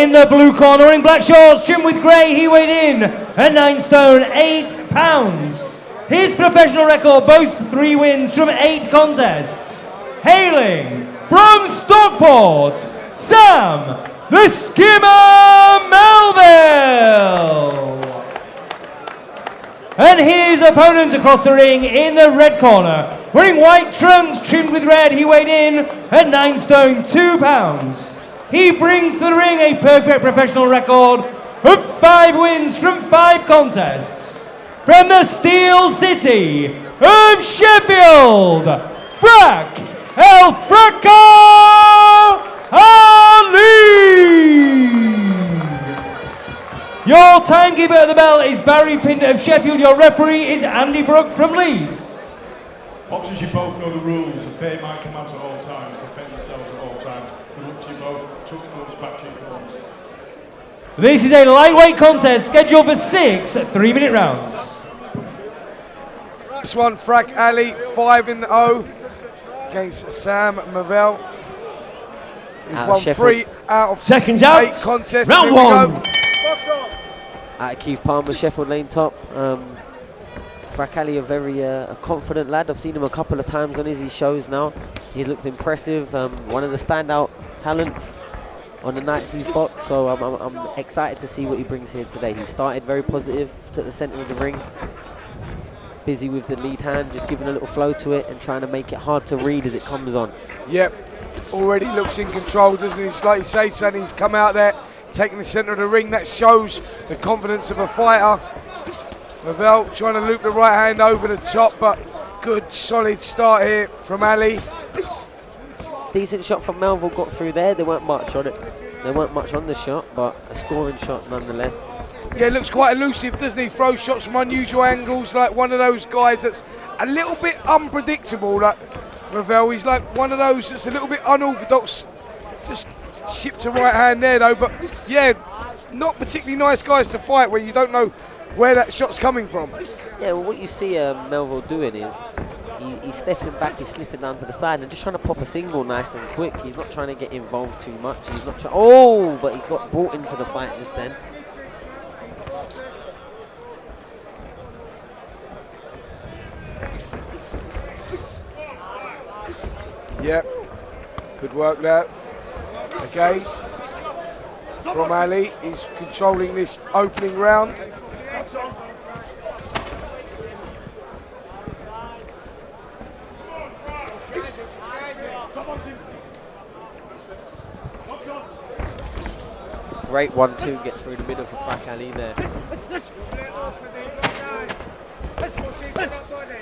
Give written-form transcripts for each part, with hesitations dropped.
In the blue corner, wearing black shorts, trimmed with grey, he weighed in at 9 stone, 8 pounds. His professional record boasts 3 wins from 8 contests. Hailing from Stockport, Sam the Skimmer Melville. And his opponent across the ring in the red corner, wearing white trunks trimmed with red, he weighed in at 9 stone, 2 pounds. He brings to the ring a perfect professional record of 5 wins from 5 contests. From the Steel City of Sheffield, Frak El Fraco Ali! Your timekeeper at the bell is Barry Pinter of Sheffield. Your referee is Andy Brook from Leeds. Boxers, you both know the rules. Obey my commands at all times. Defend yourselves at all times. Good luck to you both. Touch gloves, back cheek gloves. This is a lightweight contest scheduled for 6 3-minute rounds. This one, Frak Ali, 5-0 against Sam Melville. He's won Sheffield. 3 out of Seconds 8 out. contests. Round 1. At Keith Palmer, Sheffield Lane top. Frak Ali, a very confident lad. I've seen him a couple of times on his shows now. He's looked impressive. One of the standout talents on the nights he's boxed. So I'm excited to see what he brings here today. He started very positive, took the centre of the ring. Busy with the lead hand, just giving a little flow to it and trying to make it hard to read as it comes on. Yep, already looks in control, doesn't he? Like you say, Sonny, he's come out there, taking the centre of the ring. That shows the confidence of a fighter. Melville trying to loop the right hand over the top, but good, solid start here from Ali. Decent shot from Melville, got through there. There weren't much on it. There weren't much on the shot, but a scoring shot nonetheless. Yeah, looks quite elusive, doesn't he? Throws shots from unusual angles, like one of those guys that's a little bit unpredictable. Like Melville, he's like one of those that's a little bit unorthodox. Just shipped to right hand there though, but yeah, not particularly nice guys to fight where you don't know where that shot's coming from. Yeah, well, what you see Melville doing is he's stepping back, he's slipping down to the side and just trying to pop a single nice and quick. He's not trying to get involved too much. He's not trying. Oh, but he got brought into the fight just then. Yep, good work there. Again, from Ali, he's controlling this opening round. Great 1-2 gets through the middle for Frak Ali there.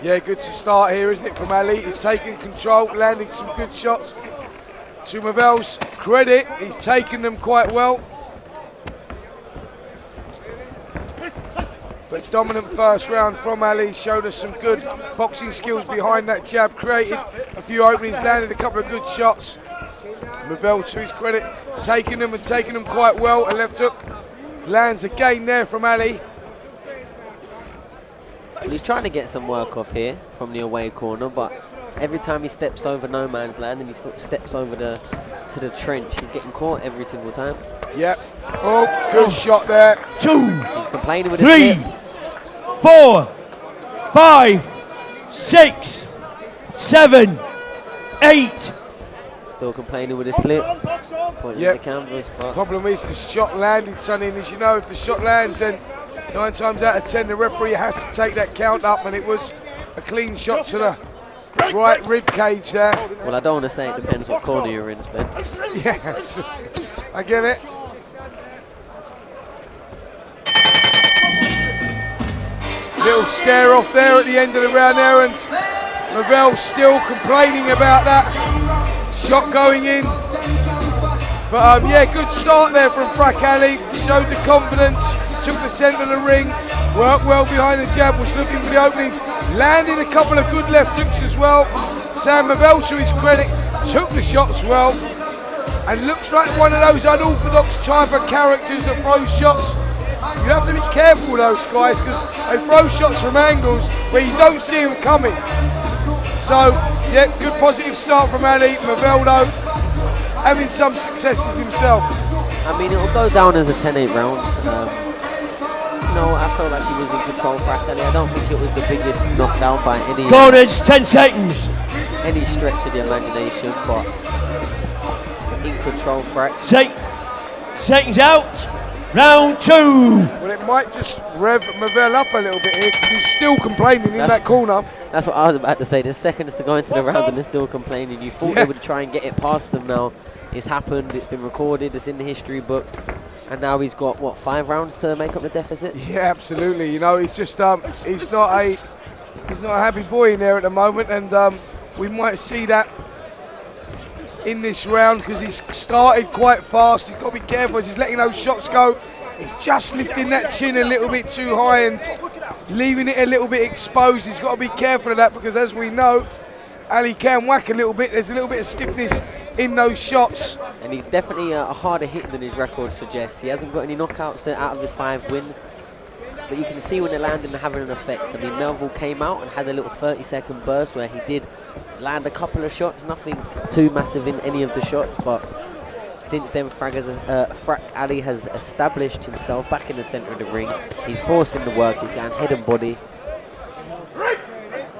Yeah, good to start here, isn't it, from Ali? He's taking control, landing some good shots. To Melville's credit, he's taken them quite well. But dominant first round from Ali, showed us some good boxing skills behind that jab, created a few openings, landed a couple of good shots. Melville, to his credit, taking them quite well. A left hook lands again there from Ali. He's trying to get some work off here from the away corner, but every time he steps over no man's land and he steps over to the trench, he's getting caught every single time. Yep. Oh, good shot there. 2, He's complaining with 3, 4, 5, 6, 7, 8. Still complaining with his slip. Pointing at the canvas. But Problem is the shot landed, Sonny, and as you know, if the shot lands, then 9 times out of 10 the referee has to take that count up, and it was a clean shot to the right rib cage there. well, I don't want to say it depends what corner you're in, Spence. Yes, I get it. Little stare off there at the end of the round there, and Melville still complaining about that shot going in. But yeah, good start there from Frak Ali. Showed the confidence, took the centre of the ring, worked well behind the jab, was looking for the openings, landed a couple of good left hooks as well. Sam Melville, to his credit, took the shots well, and looks like one of those unorthodox type of characters that throws shots. You have to be careful with those guys because they throw shots from angles where you don't see them coming. So, yeah, good positive start from Ali. Melville, though, having some successes himself. I mean, it'll go down as a 10-8 round. No, I felt like he was in control, Frak Ali. I don't think it was the biggest knockdown by Corners, 10 seconds. any stretch of the imagination, but in control, Frak. Seconds out. Round 2. Well, it might just rev Melville up a little bit here because he's still complaining in that corner. That's what I was about to say. There's seconds to go into the round and they're still complaining. You thought they would try and get it past them now. It's happened, it's been recorded, it's in the history book. And now he's got, what, 5 rounds to make up the deficit? Yeah, absolutely. You know, he's just, he's not a happy boy in there at the moment. And we might see that in this round because he's started quite fast. He's got to be careful as he's letting those shots go. He's just lifting that chin a little bit too high and leaving it a little bit exposed. He's got to be careful of that because, as we know, Ali can whack a little bit. There's a little bit of stiffness in those shots. And he's definitely a harder hit than his record suggests. He hasn't got any knockouts out of his 5 wins. But you can see when they're landing, they're having an effect. I mean, Melville came out and had a little 30-second burst where he did land a couple of shots. Nothing too massive in any of the shots, but since then, Frak Ali has established himself back in the centre of the ring. He's forcing the work. He's going head and body.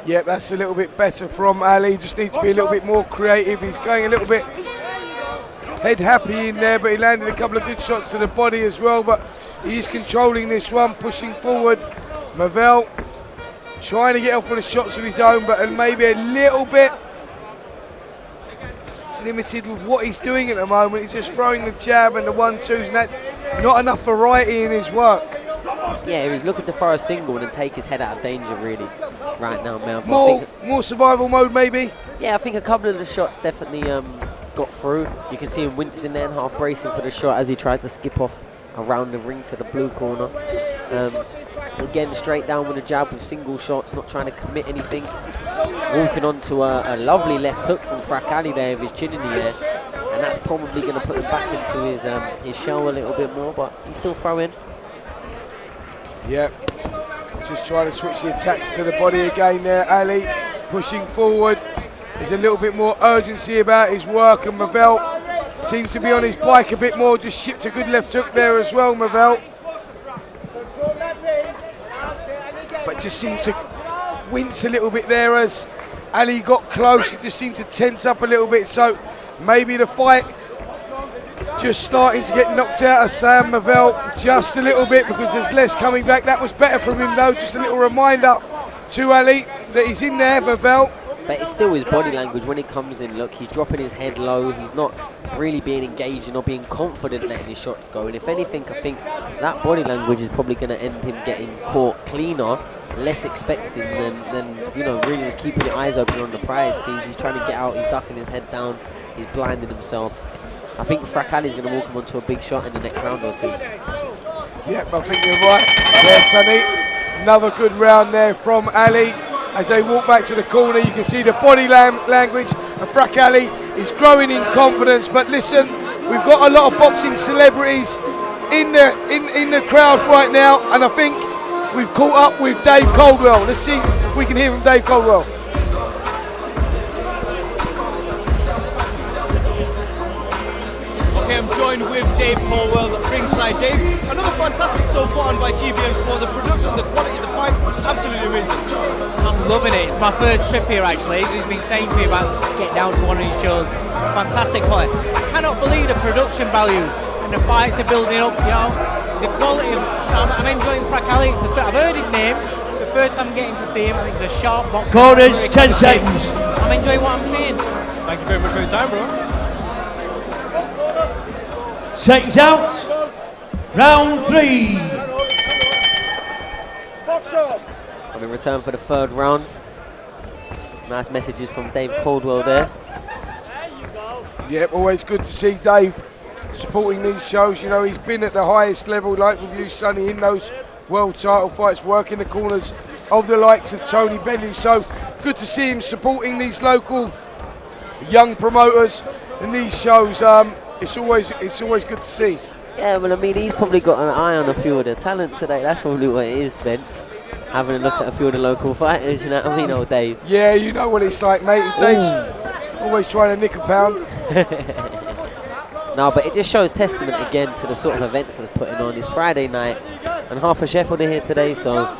Yep, that's a little bit better from Ali. Just needs to be a little bit more creative. He's going a little bit head happy in there, but he landed a couple of good shots to the body as well. But he's controlling this one, pushing forward. Melville trying to get off with the shots of his own, but maybe a little bit limited with what he's doing at the moment. He's just throwing the jab and the 1-2s, and that not enough variety in his work. Yeah, he's looking to throw a single and take his head out of danger, really, right now, Melville. More survival mode, maybe? Yeah, I think a couple of the shots definitely got through. You can see him wincing there and half bracing for the shot as he tried to skip off around the ring to the blue corner. Again, straight down with a jab with single shots, not trying to commit anything. Walking onto a lovely left hook from Frak Ali there with his chin in the air. And that's probably going to put him back into his shell a little bit more, but he's still throwing. Yep, just trying to switch the attacks to the body again there. Ali pushing forward. There's a little bit more urgency about his work, and Melville seems to be on his bike a bit more. Just shipped a good left hook there as well, Melville. But just seems to wince a little bit there as Ali got close. He just seemed to tense up a little bit, so maybe the fight just starting to get knocked out of Sam Melville just a little bit because there's less coming back. That was better from him though, just a little reminder to Ali that he's in there, Melville. But it's still his body language when he comes in. Look, he's dropping his head low. He's not really being engaged or being confident letting his shots go. And if anything, I think that body language is probably going to end him getting caught cleaner, less expecting than you know, really just keeping your eyes open on the prize. See, he's trying to get out. He's ducking his head down. He's blinded himself. I think Frak Ali's going to walk him onto a big shot in the next round or 2. Yep, I think you're right there, Sonny. Another good round there from Ali. As they walk back to the corner, you can see the body language of Frak Ali is growing in confidence. But listen, we've got a lot of boxing celebrities in the crowd right now, and I think we've caught up with Dave Coldwell. Let's see if we can hear from Dave Coldwell. Okay, I'm joined with Dave Coldwell at ringside. Dave, another fantastic show put on by GBM Sport. The production, the quality of the fights, absolutely amazing. I'm loving it. It's my first trip here actually. He's been saying to me about to get down to one of these shows. Fantastic quality. I cannot believe the production values and the fights are building up, you know. The quality of, I'm enjoying Frak Ali. I've heard his name. It's the first time I'm getting to see him. I think he's a sharp boxer. Corners, 10 seconds. I'm enjoying what I'm seeing. Thank you very much for your time, bro. Seconds out. Round 3. I'm in return for the 3rd round. Nice messages from Dave Coldwell there. Yep, always good to see Dave supporting these shows. You know, he's been at the highest level, like with you, Sonny, in those world title fights, working the corners of the likes of Tony Bellew. So good to see him supporting these local young promoters in these shows. It's always good to see. Yeah, well, I mean, he's probably got an eye on a few of the talent today. That's probably what it is, Ben. Having a look at a few of the local fighters, you know what I mean, old Dave? Yeah, you know what it's like, mate. Dave's always trying to nick a pound. No, but it just shows testament again to the sort of events that's putting on. It's Friday night, and half of Sheffield are here today, so.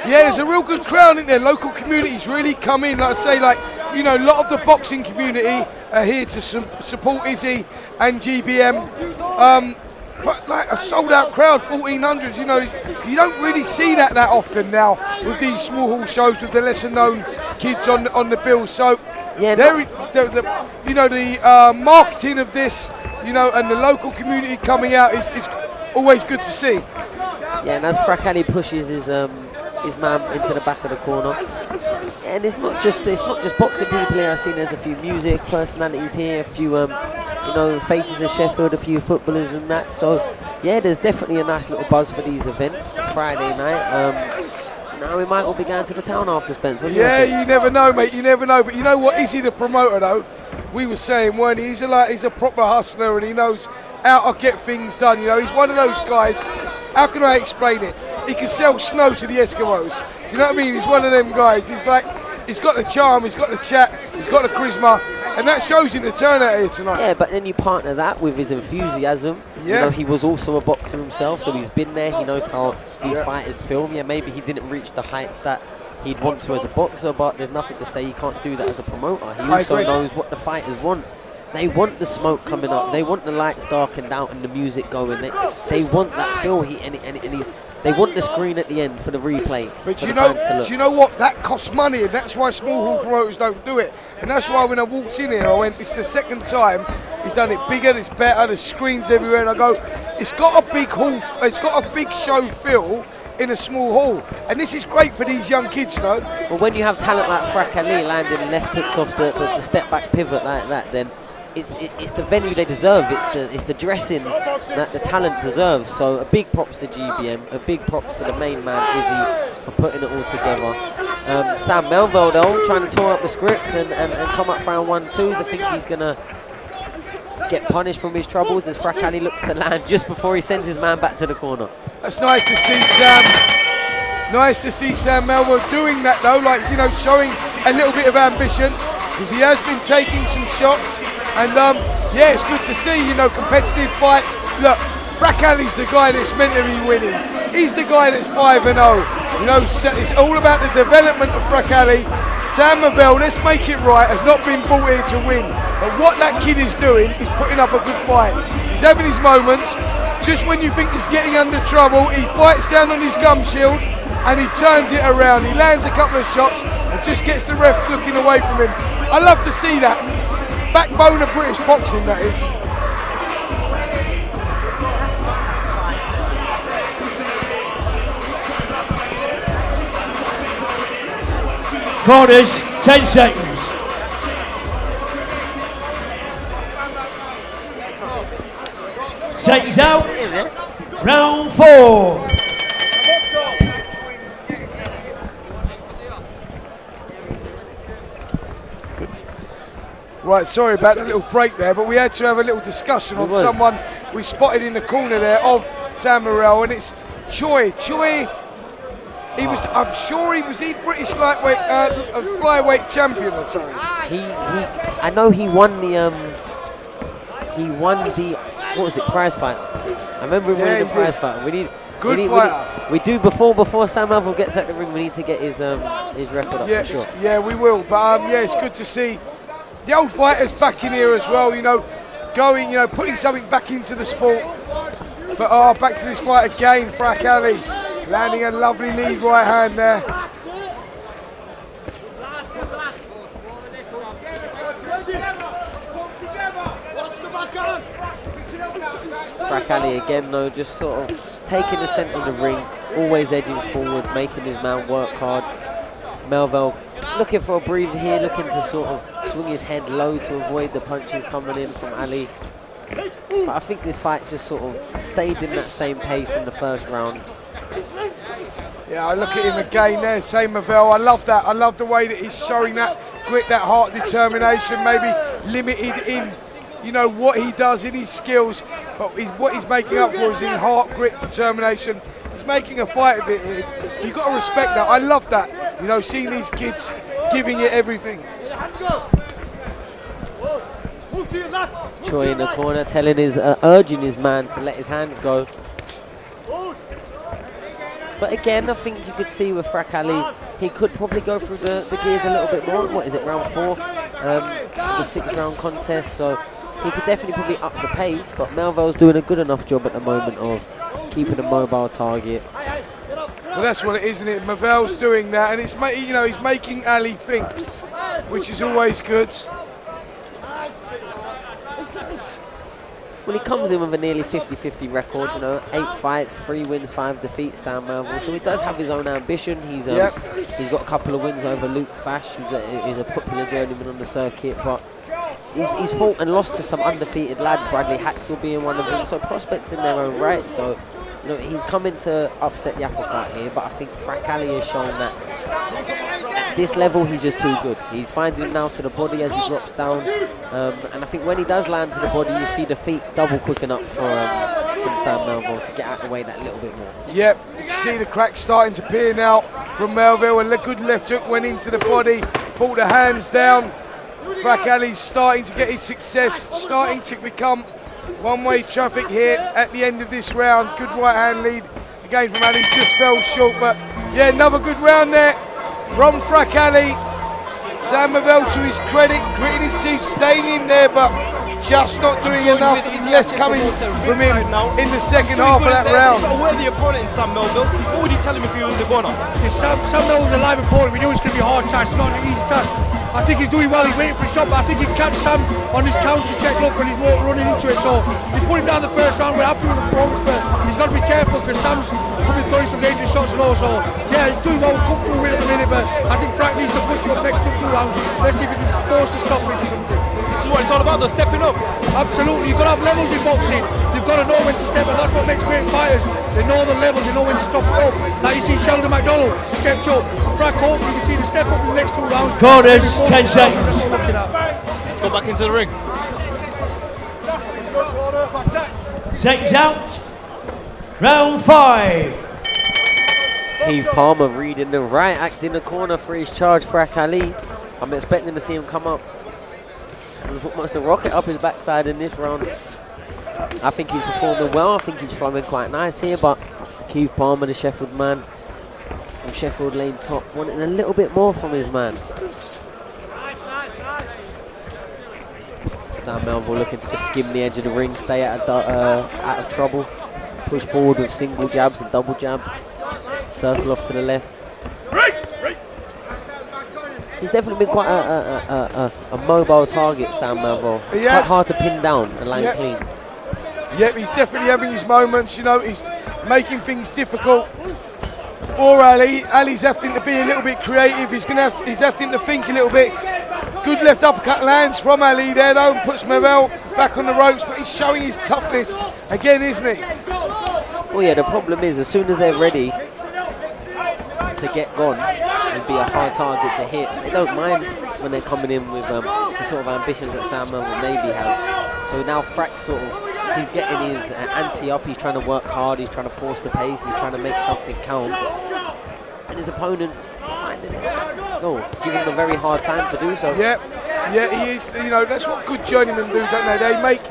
Yeah, there's a real good crowd in there. Local communities really come in. Like I say, like, you know, a lot of the boxing community are here to support Izzy and GBM. But like a sold-out crowd, 1,400. You know, you don't really see that often now with these small hall shows with the lesser-known kids on the bill. So, yeah, the marketing of this, you know, and the local community coming out is always good to see. Yeah, and as Frak Ali pushes his man into the back of the corner, and it's not just boxing people here. I've seen there's a few music personalities here, a few faces of Sheffield, a few footballers and that. So yeah, there's definitely a nice little buzz for these events. It's Friday night. Now we might all be going to the town after, Spence. Yeah, you never know, mate. You never know. But you know what? Is he the promoter though? We were saying, weren't he? He's a proper hustler, and he knows how to get things done. You know, he's one of those guys. How can I explain it? He can sell snow to the Eskimos. Do you know what I mean? He's one of them guys. He's got the charm, he's got the chat, he's got the charisma, and that shows in the turnout here tonight. Yeah, but then you partner that with his enthusiasm. Yeah. You know, he was also a boxer himself, so he's been there. He knows how these fighters film. Yeah, maybe he didn't reach the heights that he'd want to as a boxer, but there's nothing to say he can't do that as a promoter. He also knows what the fighters want. They want the smoke coming up. They want the lights darkened out and the music going. They want that feel. They want the screen at the end for the replay. But do you know what? That costs money, and that's why small hall promoters don't do it. And that's why when I walked in here, I went, it's the second time he's done it bigger, it's better, there's screens everywhere, and I go, it's got a big hall, it's got a big show feel in a small hall, and this is great for these young kids, you know. Well, when you have talent like Frak Ali landing left hooks off the step back pivot like that, then it's the venue they deserve. It's the dressing that the talent deserves. So a big props to GBM, a big props to the main man Izzy for putting it all together. Sam Melville though, trying to tore up the script and come up for round 1-2s. I think he's gonna get punished from his troubles as Frak Ali looks to land just before he sends his man back to the corner. That's nice to see Sam. Nice to see Sam Melville doing that though, like, you know, showing a little bit of ambition, because he has been taking some shots, and yeah, it's good to see, you know, competitive fights. Look, Frak Ali's the guy that's meant to be winning. He's the guy that's 5-0. You know, it's all about the development of Frak Ali. Sam Melville, let's make it right, has not been brought here to win. But what that kid is doing is putting up a good fight. He's having his moments. Just when you think he's getting under trouble, he bites down on his gum shield and he turns it around. He lands a couple of shots and just gets the ref looking away from him. I love to see that. Backbone of British boxing, that is. Corners, 10 seconds. Seconds out. Round 4. Right, sorry about the little break there, but we had to have a little discussion on someone we spotted in the corner there of Sam Melville, and it's Choi. Choi, he was, I'm sure he was British lightweight, flyweight champion or something. I know he won the, what was it, prize fight? I remember him winning the prize fight. We do before Sam Melville gets at the ring, we need to get his record up for sure. Yeah, we will, but yeah, it's good to see the old fighters back in here as well, you know, going, you know, putting something back into the sport. But back to this fight again, Frak Ali landing a lovely lead right hand there. Frak Ali again though, just sort of taking the centre of the ring, always edging forward, making his man work hard. Melville looking for a breather here, looking to sort of swing his head low to avoid the punches coming in from Ali. But I think this fight's just sort of stayed in that same pace from the first round. Yeah, I look at him again there, Sam Melville. I love that. I love the way that he's showing that grit, that heart, determination, maybe limited in, you know, what he does in his skills, but what he's making up for is in heart, grit, determination. He's making a fight of it here. You've got to respect that. I love that, you know, seeing these kids giving it everything. Troy in the corner, urging his man to let his hands go. But again, I think you could see with Frak Ali, he could probably go through the gears a little bit more. What is it, round 4? The 6-round contest, so he could definitely probably up the pace, but Melville's doing a good enough job at the moment of keeping a mobile target. Well, that's what it is, isn't it? Melville's doing that, and it's he's making Ali think, which is always good. Well, he comes in with a nearly 50-50 record, 8 fights, 3 wins, 5 defeats, Sam Melville. So he does have his own ambition. He's got a couple of wins over Luke Fash, who's a popular journeyman on the circuit, but he's fought and lost to some undefeated lads, Bradley Haxel being one of them. So prospects in their own right. So he's coming to upset the apple cart here, but I think Frak Ali has shown that at this level he's just too good. He's finding him now to the body as he drops down, and I think when he does land to the body, you see the feet double quicken up from Sam Melville to get out of the way that little bit more. Yep, you see the cracks starting to appear now from Melville, and a good left hook went into the body, pulled the hands down. Frak Ali's starting to get his success, starting to become one-way traffic here at the end of this round. Good right hand lead again from Ali, just fell short, but yeah, another good round there from Frak Ali. Sam Melville, to his credit, gritting his teeth, staying in there, but just not doing enough. Less coming from him in the second half of that round. He's got a worthy opponent in Sam Melville. What would you tell him if he was in the corner? Sam Melville's a live opponent. We knew it's going to be a hard task, not an easy task. I think he's doing well, he's waiting for a shot, but I think he can catch Sam on his counter check look when he's running into it. So he's put him down the first round, we're happy with the performance, but he's got to be careful because Sam's coming throwing some dangerous shots and all. So yeah, he's doing well, comfortable with it at the minute, but I think Frak needs to push him up next 2 rounds. Let's see if he can force the stop into something. This is what it's all about, though, stepping up. Absolutely, you've got to have levels in boxing. You've got to know when to step, and that's what makes great fighters. They know the levels, they know when to stop up. Like you see Sheldon McDonald stepped up. Frak hopefully you can see the step up in the next 2 rounds. Corners, 10 seconds. Let's go back into the ring. Seconds out. Round 5. Keith Palmer reading the right act in the corner for his charge, Frak Ali. I'm expecting to see him come up with almost a rocket up his backside in this round. I think he's performing well. I think he's flowing quite nice here, but Keith Palmer, the Sheffield man from Sheffield Lane Top, wanting a little bit more from his man. Sam Melville looking to just skim the edge of the ring, stay out of trouble, push forward with single jabs and double jabs, circle off to the left. He's definitely been quite a mobile target, Sam Melville. Quite hard to pin down and land clean. Yep, he's definitely having his moments, he's making things difficult for Ali. Ali's having to be a little bit creative, he's having to think a little bit. Good left uppercut lands from Ali there though, and puts Melville back on the ropes, but he's showing his toughness again, isn't he? Well, yeah, the problem is, as soon as they're ready to get gone and be a hard target to hit, they don't mind when they're coming in with the sort of ambitions that Sam Melville maybe has. So now Frak he's getting his ante up, he's trying to work hard, he's trying to force the pace, he's trying to make something count. And his opponent's finding it. Giving him a very hard time to do so. Yeah, he is. That's what good journeymen do, don't they? They make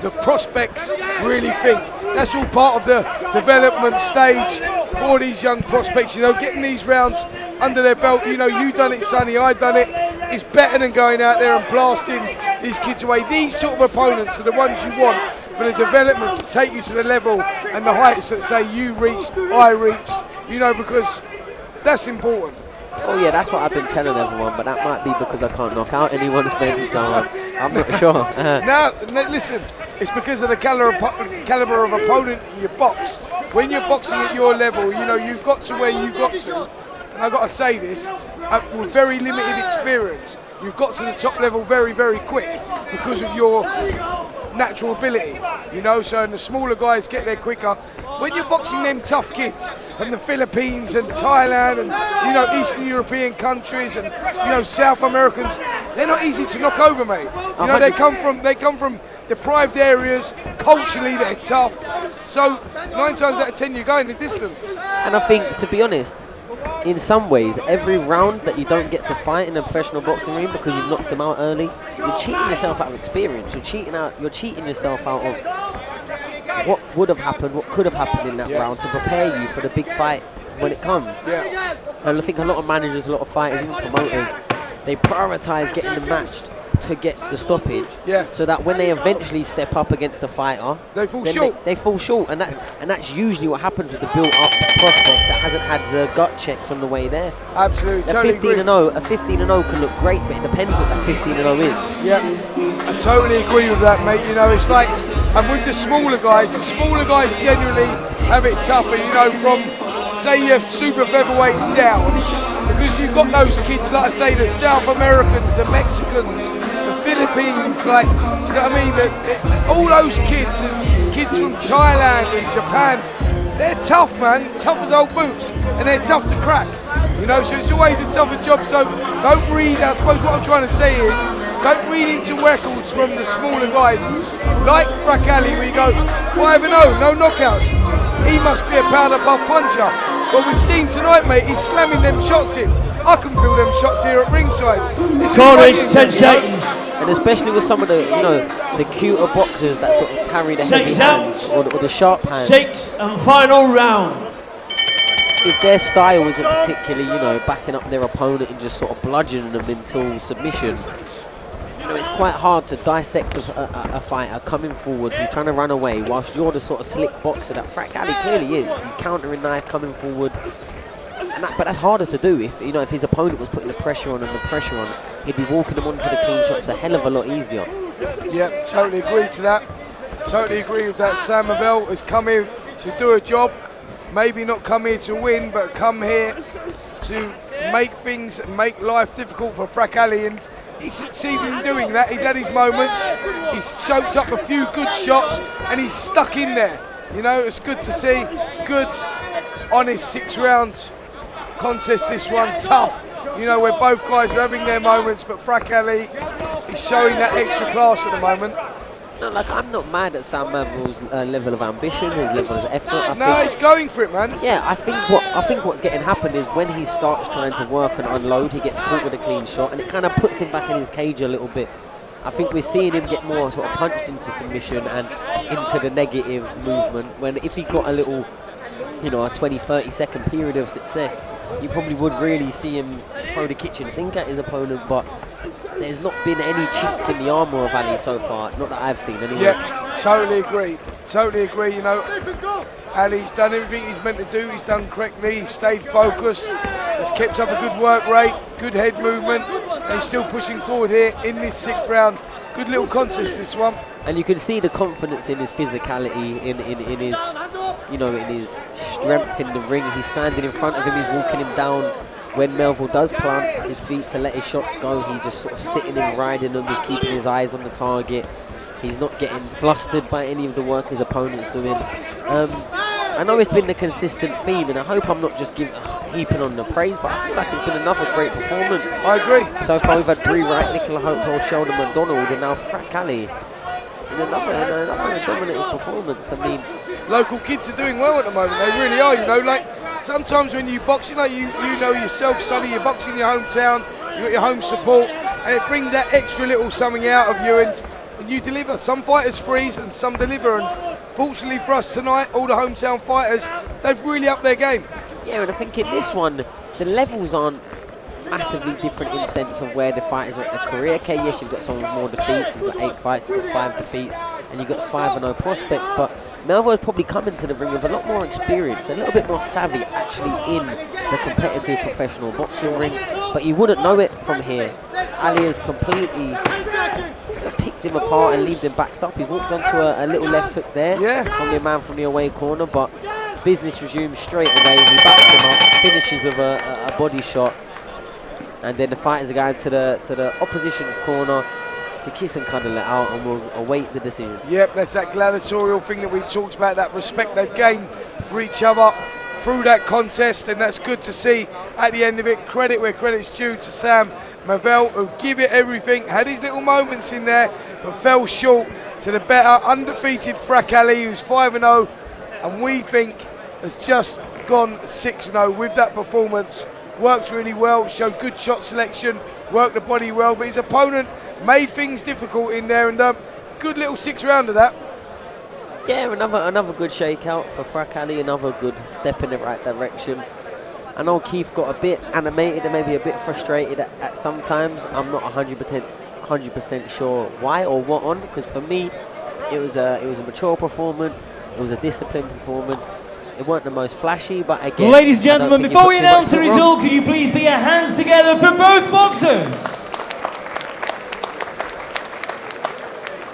the prospects really think. That's all part of the development stage for these young prospects. Getting these rounds under their belt. You done it, Sonny, I done it. It's better than going out there and blasting these kids away. These sort of opponents are the ones you want for the development to take you to the level and the heights that say you reached, I reached. Because that's important. Oh yeah, that's what I've been telling everyone, but that might be because I can't knock out anyone's men, so I'm not sure. No, listen, it's because of the caliber of opponent you box. When you're boxing at your level, you've got to where you got to, and I've got to say this, with very limited experience, you've got to the top level very, very quick because of your natural ability, so and the smaller guys get there quicker. When you're boxing them tough kids from the Philippines and Thailand and Eastern European countries and South Americans, they're not easy to knock over, mate. They come from deprived areas. Culturally, they're tough. So 9 times out of 10, you're going the distance. And I think, to be honest, in some ways, every round that you don't get to fight in a professional boxing ring because you've knocked them out early, you're cheating yourself out of experience. You're cheating yourself out of what would have happened, what could have happened in that round to prepare you for the big fight when it comes. Yeah. And I think a lot of managers, a lot of fighters, even promoters, they prioritise getting them matched to get the stoppage, so that when they eventually step up against the fighter, they fall short. They fall short, and that's usually what happens with the built-up prospect that hasn't had the gut checks on the way there. Absolutely, a 15-0, a 15-0 can look great, but it depends what that 15-0 is. Yeah, I totally agree with that, mate. You know, it's like, and with the smaller guys generally have it tougher. You know, from say your super featherweights down, because you've got those kids, like I say, the South Americans, the Mexicans, the Philippines, like, do you know what I mean? All those kids, kids from Thailand and Japan, they're tough, man, tough as old boots, and they're tough to crack. You know, so it's always a tougher job. So don't read, I suppose what I'm trying to say is, don't read into records from the smaller guys, like Frak Ali, where you go 5-0, no knockouts. He must be a powder puff puncher. But we've seen tonight, mate, he's slamming them shots in. I can feel them shots here at ringside. Corners, 10 seconds. And especially with some of the, you know, the cuter boxers that sort of carry the heavy hands or the sharp hands. 6th and final round. If their style isn't particularly, you know, backing up their opponent and just sort of bludgeoning them until submission, you know, it's quite hard to dissect a fighter coming forward who's trying to run away whilst you're the sort of slick boxer that Frak Ali clearly is. He's countering nice, coming forward. But that's harder to do if, you know, if his opponent was putting the pressure on, he'd be walking them onto the clean shots a hell of a lot easier. Yeah, totally agree to that. Totally agree with that. Sam Melville has come here to do a job. Maybe not come here to win, but come here to make life difficult for Frak Ali, and he's succeeded in doing that. He's had his moments, he's soaked up a few good shots, and he's stuck in there. You know, it's good to see. Good, honest 6-round contest, this one, tough. You know, where both guys are having their moments, but Frak Ali is showing that extra class at the moment. No, like, I'm not mad at Sam Melville's level of ambition, his level of effort. He's going for it, man. Yeah, I think what's getting happened is when he starts trying to work and unload, he gets caught with a clean shot, and it kind of puts him back in his cage a little bit. I think we're seeing him get more sort of punched into submission and into the negative movement. When if he got a little, you know, a 20-30 second period of success, you probably would really see him throw the kitchen sink at his opponent, but there's not been any chinks in the armour of Ali so far, not that I've seen anyway. Yeah, totally agree, you know. Ali's done everything he's meant to do, he's done correctly, he's stayed focused, he's kept up a good work rate, good head movement, and he's still pushing forward here in this 6th round. Good little contest, this one. And you can see the confidence in his physicality, in his, you know, in his strength in the ring. He's standing in front of him, he's walking him down. When Melville does plant his feet to let his shots go, he's just sort of sitting and riding them, he's keeping his eyes on the target. He's not getting flustered by any of the work his opponent's doing. I know it's been the consistent theme, and I hope I'm not just heaping on the praise, but I feel like it's been another great performance. I agree. So far we've had Brie Wright, Nicola Hope, Sheldon McDonald, and now Frak Ali. In another dominant performance. I mean, local kids are doing well at the moment. They really are. You know, like sometimes when you box, you know, you know yourself, Sonny. You're boxing in your hometown. You got your home support, and it brings that extra little something out of you, and you deliver. Some fighters freeze, and some deliver. And fortunately for us tonight, all the hometown fighters, they've really upped their game. Yeah, and I think in this one, the levels aren't massively different in sense of where the fighters are at their career. Okay, yes, you've got someone with more defeats, he's got 8 fights, he's got 5 defeats, and you've got 5-0 prospect, but Melville's probably come into the ring with a lot more experience, a little bit more savvy actually in the competitive professional boxing ring, but you wouldn't know it from here. Ali has completely picked him apart and left him backed up. He's walked onto a little left hook there from the man from the away corner, but business resumes straight away. He backs him up, finishes with a body shot, and then the fighters are going to the opposition's corner to kiss and cuddle it out, and we'll await the decision. Yep, that's that gladiatorial thing that we talked about, that respect they've gained for each other through that contest, and that's good to see at the end of it. Credit where credit's due to Sam Melville, who give it everything, had his little moments in there, but fell short to the better, undefeated Frak Ali, who's 5-0, and we think has just gone 6-0 with that performance. Worked really well, showed good shot selection, worked the body well, but his opponent made things difficult in there, and good little 6th round of that. Yeah, another good shakeout for Frak Ali, another good step in the right direction. I know Keith got a bit animated and maybe a bit frustrated at some times. I'm not 100% sure why or what on, because for me, it was a mature performance. It was a disciplined performance. It weren't the most flashy, but again, ladies and gentlemen, before we announce the result, could you please put your hands together for both boxers?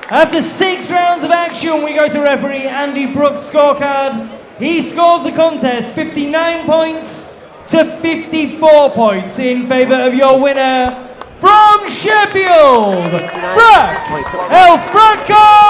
After 6 rounds of action, we go to referee Andy Brooks' scorecard. He scores the contest 59 points to 54 points in favour of your winner from Sheffield, Frak El Fraco.